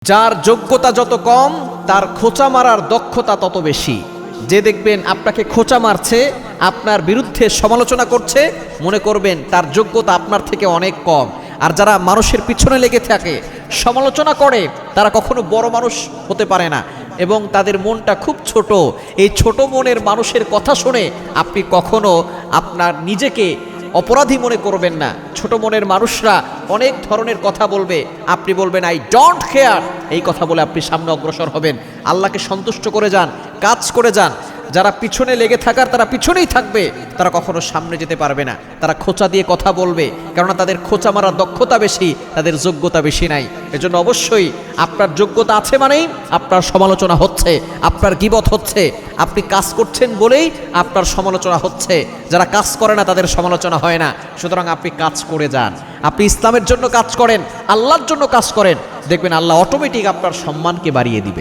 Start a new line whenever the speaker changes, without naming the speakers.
যার যোগ্যতা যত কম তার খোঁচা মারার দক্ষতা তত বেশি। যে দেখবেন আপনাকে খোঁচা মারছে, আপনার বিরুদ্ধে সমালোচনা করছে, মনে করবেন তার যোগ্যতা আপনার থেকে অনেক কম। আর যারা মানুষের পিছনে লেগে থাকে, সমালোচনা করে, তারা কখনো বড় মানুষ হতে পারে না এবং তাদের মনটা খুব ছোট। এই ছোট মনের মানুষের কথা শুনে আপনি কখনো আপনার নিজেকে অপরাধী মনে করবেন না। ছোট মনের মানুষরা অনেক ধরনের কথা বলবে, আপনি বলবেন আই ডোন্ট কেয়ার, এই কথা বলে আপনি সামনে অগ্রসর হবেন। আল্লাহকে সন্তুষ্ট করে যান, কাজ করে যান। যারা পিছনে লেগে থাকার তারা পিছনেই থাকবে, তারা কখনো সামনে যেতে পারবে না। তারা খোঁচা দিয়ে কথা বলবে, কেননা তাদের খোঁচা মারার দক্ষতা বেশি, তাদের যোগ্যতা বেশি নাই। এজন্য অবশ্যই আপনার যোগ্যতা আছে মানেই আপনার সমালোচনা হচ্ছে, আপনার গীবত হচ্ছে। আপনি কাজ করছেন বলেই আপনার সমালোচনা হচ্ছে। যারা কাজ করে না তাদের সমালোচনা হয় না। সুতরাং আপনি কাজ করে যান, আপনি ইসলামের জন্য কাজ করেন, আল্লাহর জন্য কাজ করেন, দেখবেন আল্লাহ অটোমেটিক আপনার সম্মানকে বাড়িয়ে দিবেন।